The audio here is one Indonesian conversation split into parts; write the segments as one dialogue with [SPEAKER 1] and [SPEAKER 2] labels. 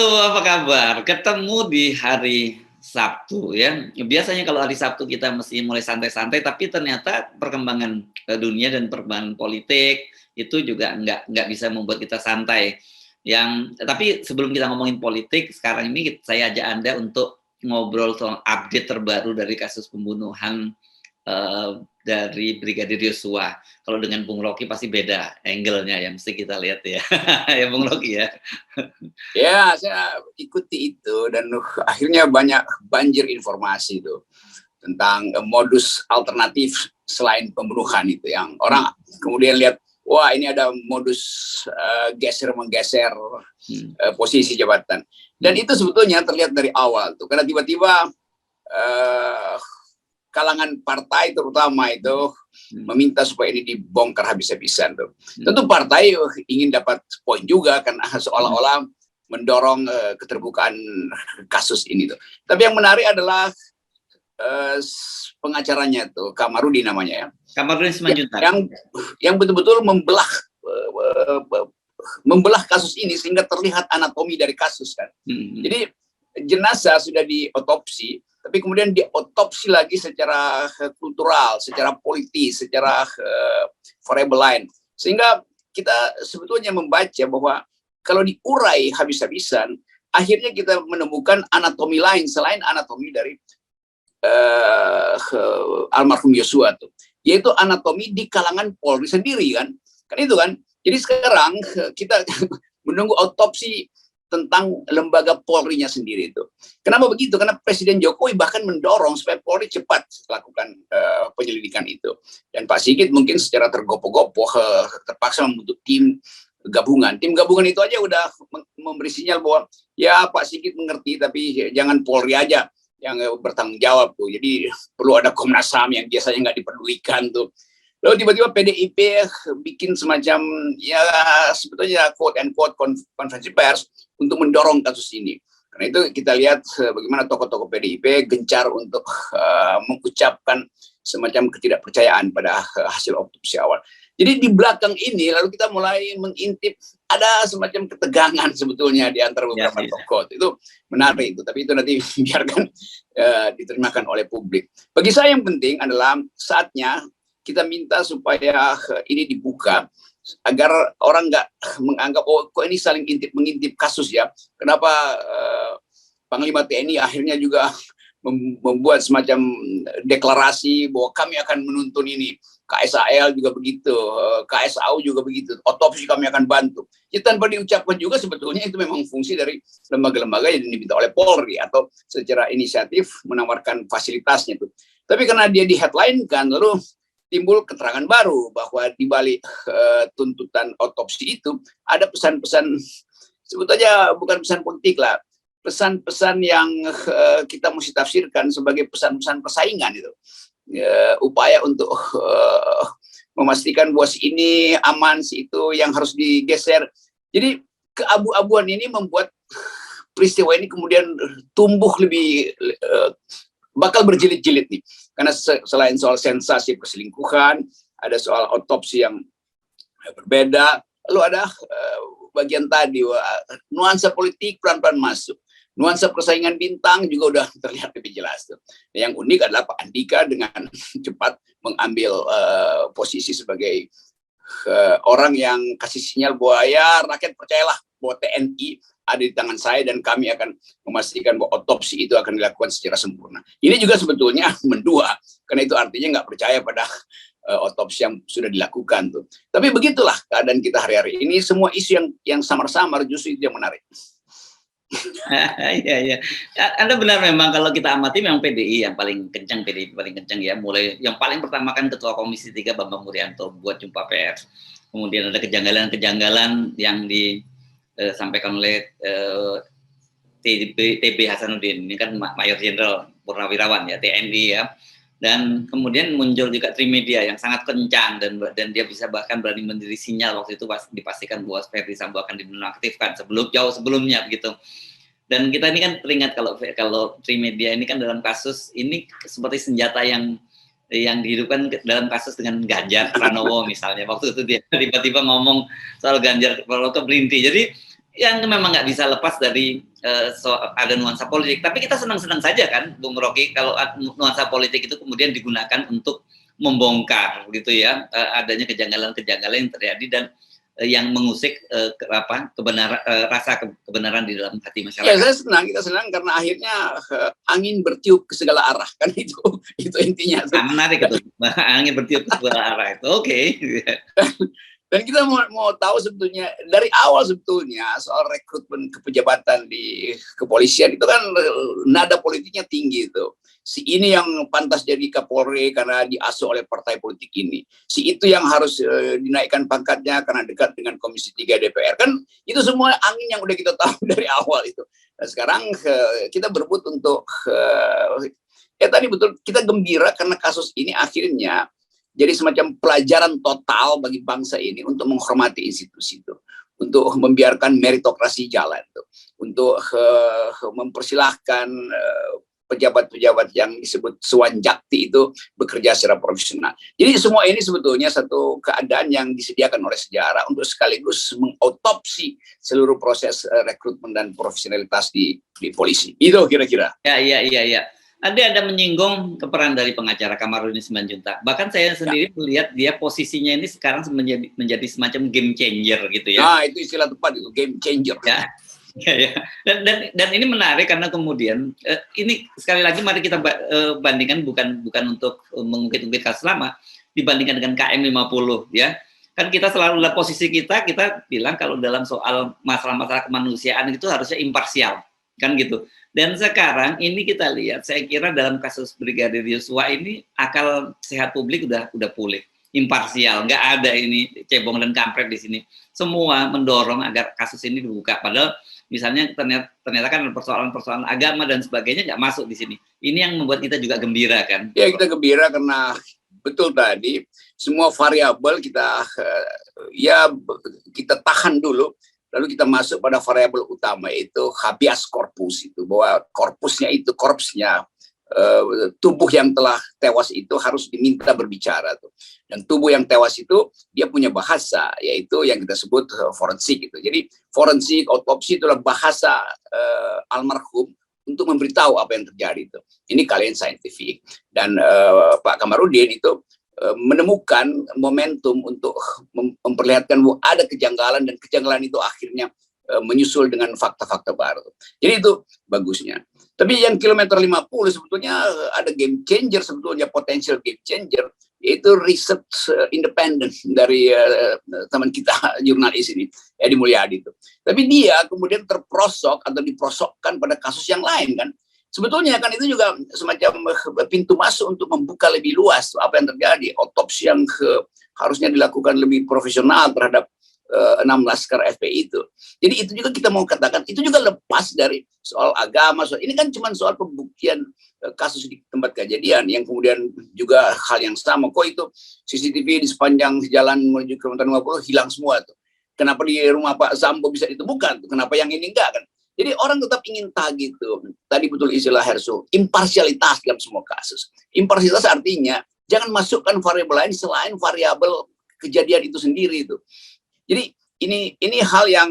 [SPEAKER 1] apa kabar? Ketemu di hari Sabtu ya. Biasanya kalau hari Sabtu kita mesti mulai santai-santai, tapi ternyata perkembangan dunia dan perkembangan politik itu juga nggak bisa membuat kita santai. Tapi sebelum kita ngomongin politik, sekarang ini saya ajak Anda untuk ngobrol soal update terbaru dari kasus pembunuhan dari Brigadir Yosua. Kalau dengan Bung Rocky pasti beda angle-nya ya, mesti kita lihat ya. Ya Bung Rocky ya.
[SPEAKER 2] Ya, saya ikuti itu dan akhirnya banyak banjir informasi itu tentang modus alternatif selain pembunuhan itu yang orang kemudian lihat, wah ini ada modus geser-menggeser posisi jabatan. Dan itu sebetulnya terlihat dari awal tuh, karena tiba-tiba kalangan partai terutama itu meminta supaya ini dibongkar habis-habisan tuh. Tentu partai ingin dapat poin juga kan, seolah-olah mendorong keterbukaan kasus ini tuh. Tapi yang menarik adalah pengacaranya tuh, Kamarudin namanya ya.
[SPEAKER 1] Kamarudin Simanjuntak.
[SPEAKER 2] Yang betul-betul membelah kasus ini sehingga terlihat anatomi dari kasus kan. Jadi jenazah sudah diotopsi, tapi kemudian diotopsi lagi secara kultural, secara politis, secara variabel lain. Sehingga kita sebetulnya membaca bahwa kalau diurai habis-habisan, akhirnya kita menemukan anatomi lain selain anatomi dari almarhum Yosua tuh, yaitu anatomi di kalangan Polri sendiri kan itu kan. Jadi sekarang kita menunggu autopsi tentang lembaga Polri-nya sendiri itu. Kenapa begitu? Karena Presiden Jokowi bahkan mendorong supaya Polri cepat lakukan penyelidikan itu. Dan Pak Sigit mungkin secara tergopoh-gopoh terpaksa membentuk tim gabungan. Tim gabungan itu aja udah memberi sinyal bahwa ya Pak Sigit mengerti, tapi jangan Polri aja yang bertanggung jawab tuh. Jadi perlu ada Komnas HAM yang biasanya nggak dipedulikan tuh. Lalu tiba-tiba PDIP bikin semacam ya sebetulnya quote and quote konferensi pers untuk mendorong kasus ini. Karena itu kita lihat bagaimana tokoh-tokoh PDIP gencar untuk mengucapkan semacam ketidakpercayaan pada hasil otopsi awal. Jadi di belakang ini lalu kita mulai mengintip ada semacam ketegangan sebetulnya di antara beberapa tokoh. Itu menarik itu, tapi itu nanti biarkan diterimakan oleh publik. Bagi saya yang penting adalah saatnya kita minta supaya ini dibuka agar orang nggak menganggap oh kok ini saling mengintip kasus ya. Kenapa Panglima TNI akhirnya juga membuat semacam deklarasi bahwa kami akan menuntun ini. KSAL juga begitu, KSAU juga begitu, otopsi kami akan bantu. Ya, tanpa diucapkan juga sebetulnya itu memang fungsi dari lembaga-lembaga yang diminta oleh Polri atau secara inisiatif menawarkan fasilitasnya itu. Tapi karena dia di headline kan, lalu timbul keterangan baru bahwa di balik tuntutan otopsi itu ada pesan-pesan sebetulnya bukan pesan politik lah, pesan-pesan yang kita mesti tafsirkan sebagai pesan-pesan persaingan itu. Upaya untuk memastikan bahwa si ini aman, si itu yang harus digeser. Jadi keabu-abuan ini membuat peristiwa ini kemudian tumbuh lebih bakal berjilid-jilid nih. Karena selain soal sensasi perselingkuhan, ada soal otopsi yang berbeda, lalu ada bagian tadi nuansa politik pelan-pelan masuk. Nuansa persaingan bintang juga udah terlihat lebih jelas tuh. Yang unik adalah Pak Andika dengan cepat mengambil posisi sebagai orang yang kasih sinyal bahwa ya rakyat percayalah bahwa TNI ada di tangan saya dan kami akan memastikan bahwa otopsi itu akan dilakukan secara sempurna. Ini juga sebetulnya mendua, karena itu artinya nggak percaya pada otopsi yang sudah dilakukan tuh. Tapi begitulah keadaan kita hari-hari ini, semua isu yang samar-samar justru itu yang menarik.
[SPEAKER 1] Iya. Anda benar memang kalau kita amati memang PDI yang paling kencang, PDI paling kencang ya. Mulai yang paling pertama kan Ketua Komisi 3 Bambang Wuryanto buat jumpa pers. Kemudian ada kejanggalan-kejanggalan yang disampaikan oleh TB Hasanuddin. Ini kan Mayor Jenderal Purnawirawan ya, TNI ya. Dan kemudian muncul juga Trimedia yang sangat kencang dan dia bisa bahkan berani memberi sinyal waktu itu dipastikan bahwa Verdi Sambo akan dinonaktifkan jauh sebelumnya begitu. Dan kita ini kan teringat kalau Trimedia ini kan dalam kasus ini seperti senjata yang dihidupkan dalam kasus dengan Ganjar Pranowo misalnya. Waktu itu dia tiba-tiba ngomong soal Ganjar Pranowo ke Blinti. Jadi yang memang nggak bisa lepas dari ada nuansa politik. Tapi kita senang-senang saja kan, Bung Rocky, kalau nuansa politik itu kemudian digunakan untuk membongkar gitu ya, adanya kejanggalan-kejanggalan yang terjadi dan yang mengusik kebenaran, rasa kebenaran di dalam hati masyarakat.
[SPEAKER 2] Ya, saya senang, kita senang karena akhirnya angin bertiup ke segala arah kan, itu intinya.
[SPEAKER 1] Menarik itu, angin bertiup ke segala arah itu. Oke.
[SPEAKER 2] Dan kita mau tahu sebetulnya dari awal sebetulnya soal rekrutmen ke pejabatan di kepolisian itu kan nada politiknya tinggi itu. Si ini yang pantas jadi Kapolri karena diasuh oleh partai politik ini. Si itu yang harus dinaikkan pangkatnya karena dekat dengan Komisi 3 DPR. Kan itu semua angin yang udah kita tahu dari awal itu. Dan sekarang kita berebut untuk ya tadi betul, kita gembira karena kasus ini akhirnya jadi semacam pelajaran total bagi bangsa ini untuk menghormati institusi itu, untuk membiarkan meritokrasi jalan itu, untuk mempersilahkan pejabat-pejabat yang disebut Suwanjakti itu bekerja secara profesional. Jadi semua ini sebetulnya satu keadaan yang disediakan oleh sejarah untuk sekaligus mengautopsi seluruh proses rekrutmen dan profesionalitas di polisi. Itu kira-kira.
[SPEAKER 1] Ya. Ada menyinggung peran dari pengacara Kamarudin Simanjuntak. Bahkan saya sendiri melihat dia posisinya ini sekarang menjadi semacam game changer gitu ya.
[SPEAKER 2] Nah, itu istilah tepat itu, game changer.
[SPEAKER 1] Ya. Dan ini menarik karena kemudian ini sekali lagi mari kita bandingkan bukan untuk mengungkit-ungkit kasus lama, dibandingkan dengan KM 50 ya. Kan kita selalu dalam posisi kita bilang kalau dalam soal masalah-masalah kemanusiaan itu harusnya imparsial kan gitu. Dan sekarang ini kita lihat, saya kira dalam kasus Brigadir Yosua ini akal sehat publik udah pulih, imparsial, nggak ada ini cebong dan kampret di sini. Semua mendorong agar kasus ini dibuka. Padahal misalnya ternyata kan persoalan-persoalan agama dan sebagainya nggak masuk di sini. Ini yang membuat kita juga gembira kan?
[SPEAKER 2] Ya, kita gembira karena betul tadi semua variabel kita kita tahan dulu. Lalu kita masuk pada variabel utama itu habeas corpus itu, bahwa korpsnya tubuh yang telah tewas itu harus diminta berbicara tuh. Dan tubuh yang tewas itu dia punya bahasa, yaitu yang kita sebut forensik itu. Jadi forensik, otopsi itulah bahasa almarhum untuk memberitahu apa yang terjadi itu. Ini kalian saintifik. Dan Pak Kamarudin itu menemukan momentum untuk memperlihatkan bahwa ada kejanggalan, dan kejanggalan itu akhirnya menyusul dengan fakta-fakta baru. Jadi itu bagusnya. Tapi yang kilometer 50 sebetulnya ada game changer, sebetulnya potential game changer, yaitu riset independen dari teman kita jurnalis ini, Edi Mulyadi itu. Tapi dia kemudian terprosok atau diprosokkan pada kasus yang lain kan. Sebetulnya kan itu juga semacam pintu masuk untuk membuka lebih luas apa yang terjadi. Otopsi yang harusnya dilakukan lebih profesional terhadap 6 laskar FPI itu. Jadi itu juga kita mau katakan, itu juga lepas dari soal agama. Ini kan cuma soal pembuktian kasus di tempat kejadian, yang kemudian juga hal yang sama. Kok itu CCTV di sepanjang jalan menuju kilometer 50 hilang semua tuh. Kenapa di rumah Pak Sambo bisa ditemukan? Kenapa yang ini enggak kan? Jadi orang tetap ingin tagih gitu. Tadi betul istilah Herso, imparsialitas dalam semua kasus. Imparsialitas artinya jangan masukkan variabel lain selain variabel kejadian itu sendiri itu. Jadi ini hal yang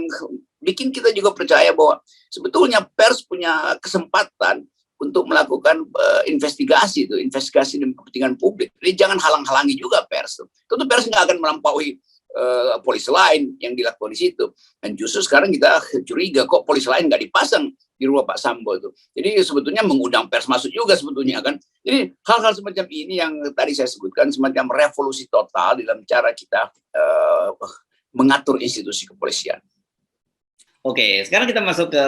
[SPEAKER 2] bikin kita juga percaya bahwa sebetulnya pers punya kesempatan untuk melakukan investigasi demi kepentingan publik. Jadi jangan halang-halangi juga pers. Tentu pers nggak akan melampaui polisi lain yang dilakukan di situ. Dan justru sekarang kita curiga kok polisi lain nggak dipasang di rumah Pak Sambo itu. Jadi sebetulnya mengundang pers masuk juga sebetulnya kan. Jadi hal-hal semacam ini yang tadi saya sebutkan semacam revolusi total dalam cara kita mengatur institusi kepolisian.
[SPEAKER 1] Oke, sekarang kita masuk ke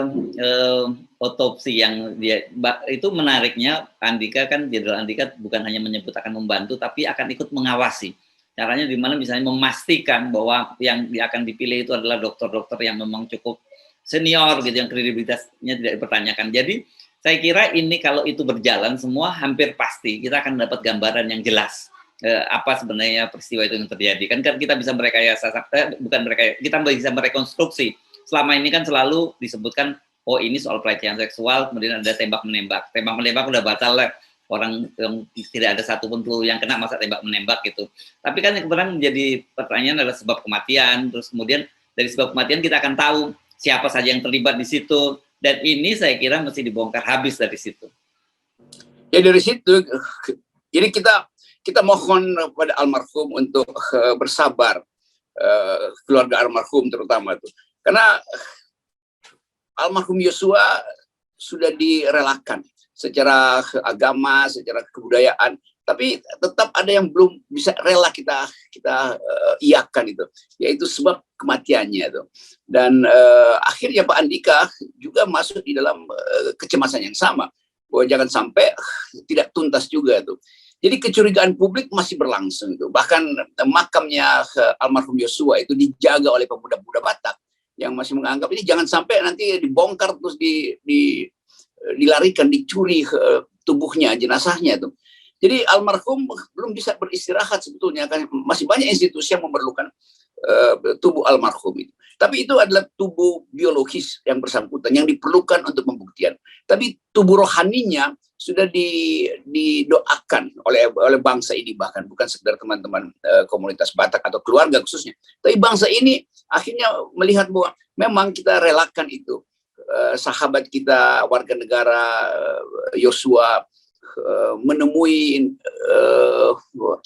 [SPEAKER 1] otopsi yang dia itu menariknya. Andika kan, Jenderal Andika bukan hanya menyebut akan membantu, tapi akan ikut mengawasi. Caranya di mana misalnya memastikan bahwa yang akan dipilih itu adalah dokter-dokter yang memang cukup senior gitu, yang kredibilitasnya tidak dipertanyakan. Jadi saya kira ini kalau itu berjalan semua hampir pasti kita akan dapat gambaran yang jelas apa sebenarnya peristiwa itu yang terjadi. Kan kita bisa merekayasa, kita bisa merekonstruksi. Selama ini kan selalu disebutkan, oh ini soal pelecehan seksual, kemudian ada tembak-menembak. Tembak-menembak udah batal lah. Orang yang tidak ada satupun peluru yang kena, masa tembak menembak gitu. Tapi kan yang kemudian menjadi pertanyaan adalah sebab kematian. Terus kemudian dari sebab kematian kita akan tahu siapa saja yang terlibat di situ, dan ini saya kira mesti dibongkar habis dari situ.
[SPEAKER 2] Ya dari situ, jadi kita mohon pada almarhum untuk bersabar, keluarga almarhum terutama itu, karena almarhum Yosua sudah direlakan secara agama, secara kebudayaan, tapi tetap ada yang belum bisa rela kita iakan itu, yaitu sebab kematiannya itu. Dan akhirnya Pak Andika juga masuk di dalam kecemasan yang sama, bahwa jangan sampai tidak tuntas juga itu. Jadi kecurigaan publik masih berlangsung itu. Bahkan makamnya almarhum Yosua itu dijaga oleh pemuda-pemuda Batak yang masih menganggap ini jangan sampai nanti dibongkar terus dilarikan, dicuri tubuhnya, jenazahnya itu. Jadi almarhum belum bisa beristirahat sebetulnya, kan masih banyak institusi yang memerlukan tubuh almarhum itu. Tapi itu adalah tubuh biologis yang bersangkutan yang diperlukan untuk pembuktian. Tapi tubuh rohaninya sudah didoakan oleh bangsa ini, bahkan bukan sekedar teman-teman komunitas Batak atau keluarga khususnya. Tapi bangsa ini akhirnya melihat bahwa memang kita relakan itu. Sahabat kita, warga negara Yosua menemui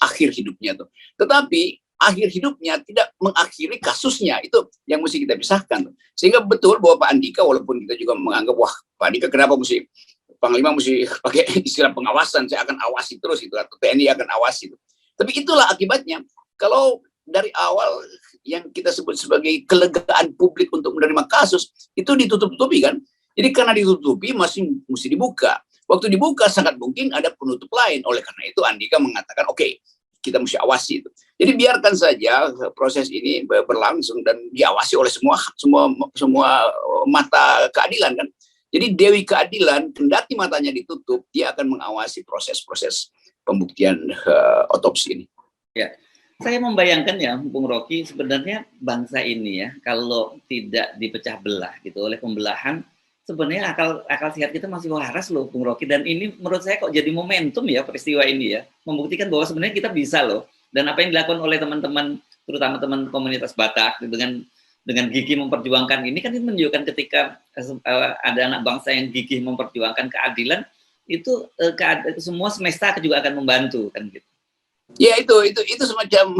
[SPEAKER 2] akhir hidupnya tuh. Tetapi akhir hidupnya tidak mengakhiri kasusnya, itu yang mesti kita pisahkan. Sehingga betul bahwa Pak Andika, walaupun kita juga menganggap wah Pak Andika kenapa mesti Panglima mesti pakai istilah pengawasan, saya akan awasi terus itu, atau TNI akan awasi itu. Tapi itulah akibatnya kalau dari awal yang kita sebut sebagai kelegaan publik untuk menerima kasus itu ditutup-tutupi kan. Jadi karena ditutupi masih mesti dibuka. Waktu dibuka sangat mungkin ada penutup lain. Oleh karena itu Andika mengatakan oke, kita mesti awasi itu. Jadi biarkan saja proses ini berlangsung dan diawasi oleh semua mata keadilan kan. Jadi Dewi Keadilan, kendati matanya ditutup, dia akan mengawasi proses-proses pembuktian otopsi ini.
[SPEAKER 1] Ya, saya membayangkan ya, Bung Rocky, sebenarnya bangsa ini ya, kalau tidak dipecah belah gitu oleh pembelahan, sebenarnya akal sehat kita masih waras loh, Bung Rocky. Dan ini menurut saya kok jadi momentum ya peristiwa ini ya, membuktikan bahwa sebenarnya kita bisa loh. Dan apa yang dilakukan oleh teman-teman, terutama teman komunitas Batak dengan gigih memperjuangkan ini kan menunjukkan ketika ada anak bangsa yang gigih memperjuangkan keadilan, itu semua semesta juga akan membantu kan gitu.
[SPEAKER 2] Ya itu semacam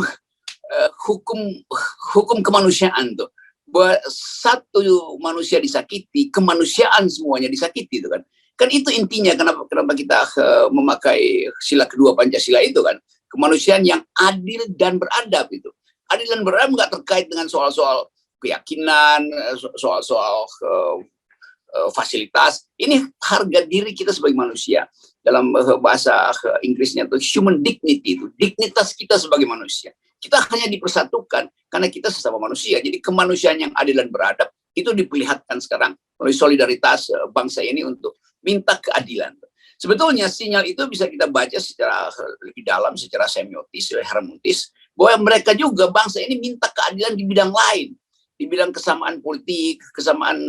[SPEAKER 2] hukum kemanusiaan tuh. Bahwa satu manusia disakiti, kemanusiaan semuanya disakiti itu kan. Kan itu intinya kenapa kita memakai sila kedua Pancasila itu kan. Kemanusiaan yang adil dan beradab itu. Adil dan beradab nggak terkait dengan soal-soal keyakinan, soal-soal fasilitas. Ini harga diri kita sebagai manusia. Dalam bahasa Inggrisnya itu human dignity, itu dignitas kita sebagai manusia. Kita hanya dipersatukan karena kita sesama manusia. Jadi kemanusiaan yang adil dan beradab itu diperlihatkan sekarang oleh solidaritas bangsa ini untuk minta keadilan. Sebetulnya sinyal itu bisa kita baca secara lebih dalam, secara semiotis, hermeneutis, bahwa mereka juga bangsa ini minta keadilan di bidang lain, di bidang kesamaan politik, kesamaan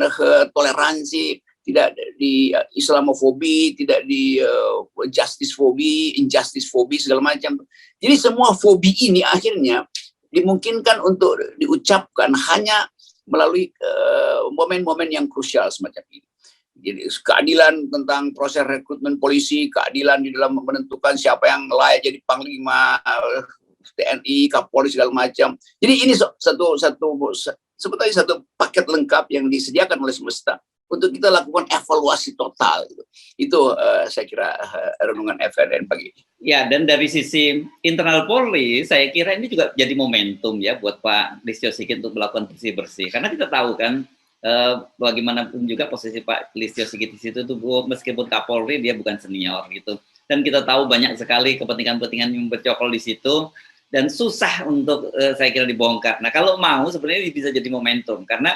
[SPEAKER 2] toleransi, tidak di Islamofobi, tidak di justice fobi, injustice fobi, segala macam. Jadi semua fobi ini akhirnya dimungkinkan untuk diucapkan hanya melalui momen-momen yang krusial semacam ini. Jadi keadilan tentang proses rekrutmen polisi, keadilan di dalam menentukan siapa yang layak jadi panglima TNI, Kapolri segala macam. Jadi ini sebetulnya satu paket lengkap yang disediakan oleh semesta untuk kita lakukan evaluasi total. Itu saya kira renungan FRN pagi ini.
[SPEAKER 1] Ya, dan dari sisi internal Polri, saya kira ini juga jadi momentum ya buat Pak Listio Sigit untuk melakukan bersih-bersih. Karena kita tahu kan, bagaimanapun juga posisi Pak Listio Sigit di situ tuh, meskipun Kapolri dia bukan senior gitu. Dan kita tahu banyak sekali kepentingan-kepentingan yang bercokol di situ dan susah untuk saya kira dibongkar. Nah, kalau mau sebenarnya bisa jadi momentum karena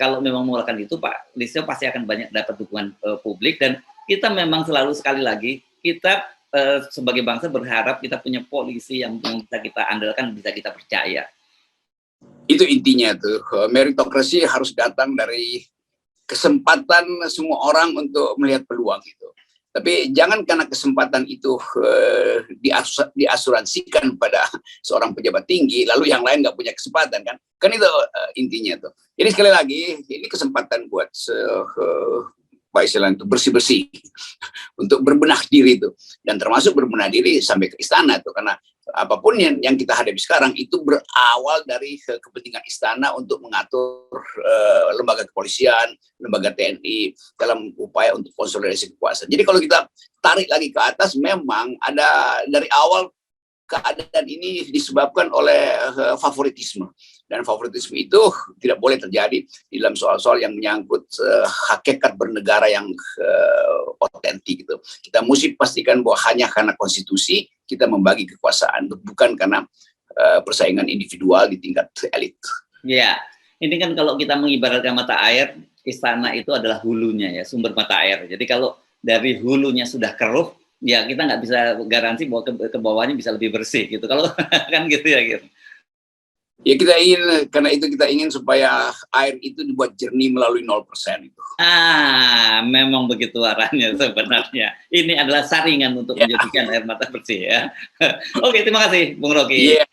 [SPEAKER 1] kalau memang melakukan itu Pak Listio pasti akan banyak dapat dukungan publik, dan kita memang selalu sekali lagi kita sebagai bangsa berharap kita punya polisi yang bisa kita andalkan, bisa kita percaya.
[SPEAKER 2] Itu intinya tuh, meritokrasi harus datang dari kesempatan semua orang untuk melihat peluang itu. Tapi jangan karena kesempatan itu diasuransikan pada seorang pejabat tinggi, lalu yang lain nggak punya kesempatan kan? Kan itu intinya tuh. Jadi sekali lagi, ini kesempatan buat Pak Islan itu bersih-bersih untuk berbenah diri itu, dan termasuk berbenah diri sampai ke istana tuh, karena apapun yang kita hadapi sekarang itu berawal dari kepentingan istana untuk mengatur lembaga kepolisian, lembaga TNI dalam upaya untuk konsolidasi kekuasaan. Jadi kalau kita tarik lagi ke atas, memang ada dari awal keadaan ini disebabkan oleh favoritisme, dan favoritisme itu tidak boleh terjadi dalam soal-soal yang menyangkut hakikat bernegara yang otentik gitu. Kita mesti pastikan bahwa hanya karena konstitusi kita membagi kekuasaan, bukan karena persaingan individual di tingkat elit.
[SPEAKER 1] Ya, ini kan kalau kita mengibaratkan mata air, istana itu adalah hulunya ya, sumber mata air. Jadi kalau dari hulunya sudah keruh, ya kita nggak bisa garansi bahwa ke bawahnya bisa lebih bersih gitu. Kalau kan gitu ya gitu.
[SPEAKER 2] Ya kita ingin, karena itu kita ingin supaya air itu dibuat jernih melalui 0% itu.
[SPEAKER 1] Memang begitu arahnya sebenarnya. Ini adalah saringan untuk menjadikan air mata bersih ya. Oke, terima kasih Bung Rocky.
[SPEAKER 2] Yeah.